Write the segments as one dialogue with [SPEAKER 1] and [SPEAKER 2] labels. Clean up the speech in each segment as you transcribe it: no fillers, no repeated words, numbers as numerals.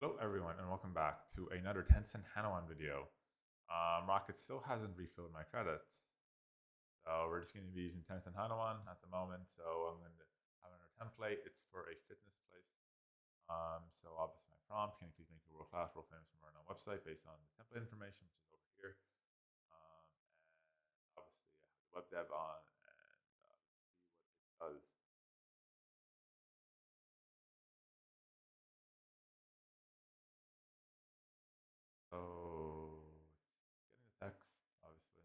[SPEAKER 1] Hello everyone and welcome back to another Tencent Hunyuan video. Rocket still hasn't refilled my credits. So we're just going to be using Tencent Hunyuan at the moment. So I'm going to have another template. It's for a fitness place. So obviously my prompt, can you please make a world class, world famous and renowned website based on the template information, which is over here. And obviously I have the web dev on and see what it does. So it's getting the text, obviously.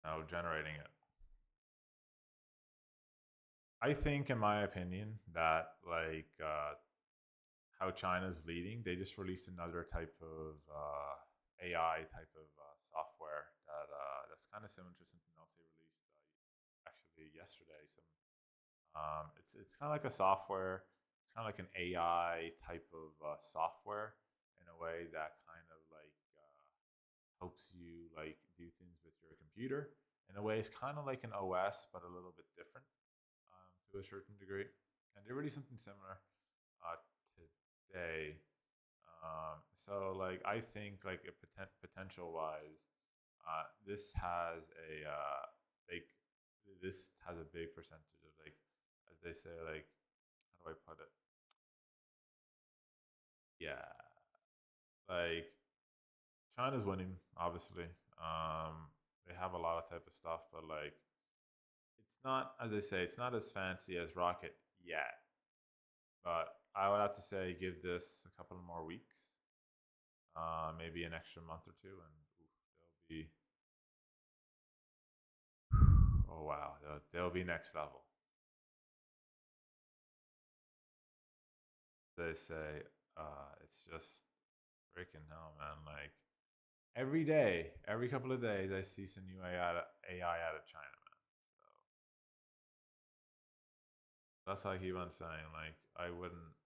[SPEAKER 1] Now generating it. I think, in my opinion, that how China's leading, they just released another type of AI type of software that's kind of similar to something else they released actually yesterday. It's kind of like a software. It's kind of like an AI type of software in a way that kind of helps you do things with your computer. In a way, it's kind of like an OS, but a little bit different to a certain degree. And they released something similar uh, today. I think potential wise, this has a like this has a big percentage of as they say how do I put it? Yeah, like China's winning obviously. They have a lot of type of stuff, but it's not, as they say, it's not as fancy as Rocket yet. But I would have to say give this a couple of more weeks, maybe an extra month or two, and they'll be oh wow, they'll be next level. They say it's just freaking hell, man. Like every day, every couple of days, I see some new AI out of China, man. So that's why I keep on saying I wouldn't.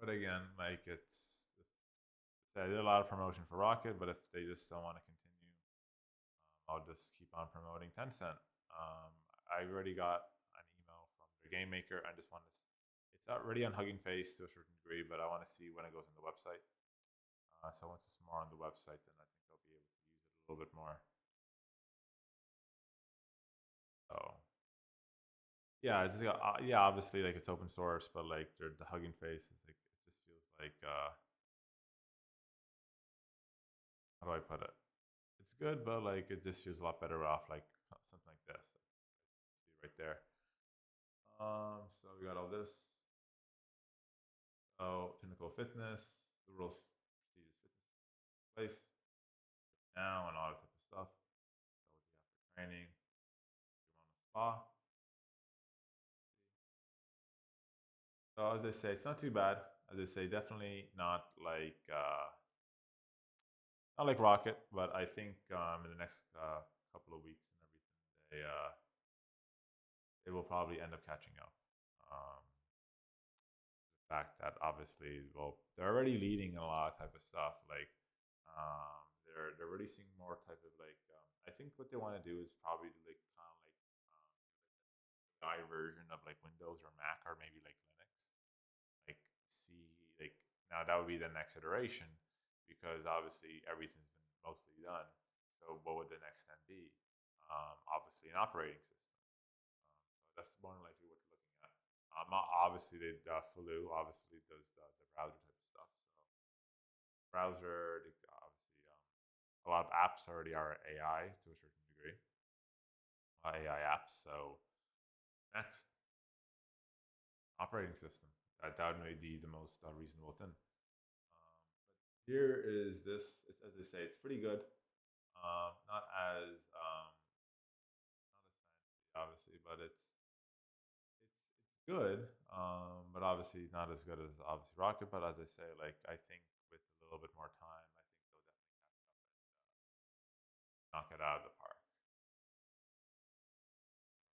[SPEAKER 1] But again, I did a lot of promotion for Rocket, but if they just don't want to continue, I'll just keep on promoting Tencent. I already got an email from their game maker. I just want to. It's already on Hugging Face to a certain degree, but I want to see when it goes on the website. So once it's more on the website, then I think they'll be able to use it a little bit more. So yeah, yeah, obviously it's open source, but the Hugging Face is it just feels like how do I put it? It's good, but it just feels a lot better off something like this. See right there. So we got all this. Oh, Pinnacle Fitness, the world's prestigious fitness place now, and all that type of stuff. So what you have for training, you want a spa. So as they say, it's not too bad. As they say, definitely not like Rocket, but I think in the next couple of weeks and everything, they will probably end up catching up. Um, the fact that obviously, well, they're already leading in a lot of type of stuff. They're releasing more type of I think what they want to do is probably kind of AI version of Windows or Mac or maybe Linux. Like see now that would be the next iteration because obviously everything's been mostly done. So what would the next then be? Obviously an operating system. So that's more than likely what you're looking at. Obviously the Flu obviously does the browser type of stuff. So browser obviously a lot of apps already are AI to a certain degree. AI apps. So next operating system. That would be the most reasonable thing. Here is this. It's, as they say, it's pretty good. Not as not as fancy, obviously, but it's good. But obviously not as good as obviously Rocket. But as I say, I think with a little bit more time, I think they'll definitely knock it out of the park.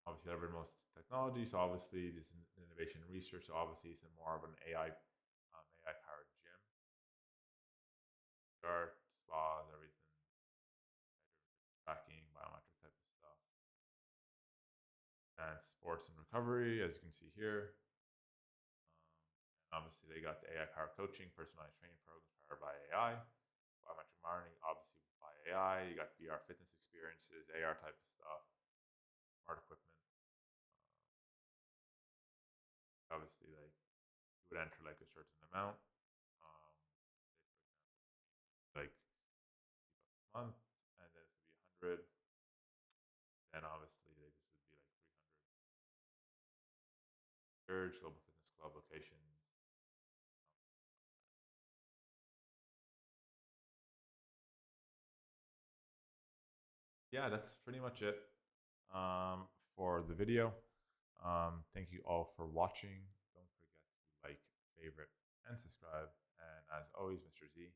[SPEAKER 1] Obviously, everyone knows technology, so obviously this innovation and research. So obviously, it's more of an AI powered gym, art, spas, everything, tracking, biometric type of stuff. advanced sports and recovery, as you can see here. And obviously, they got the AI powered coaching, personalized training programs powered by AI, biometric monitoring, obviously by AI. You got VR fitness experiences, AR type of stuff, smart equipment. Obviously, like you would enter like a certain amount, say, for example, like a month, and then this would be 100. Then obviously, this would be like 300 church, global fitness club locations. Yeah, that's pretty much it for the video. Thank you all for watching. Don't forget to like, favorite, and subscribe. And as always, Mr. Z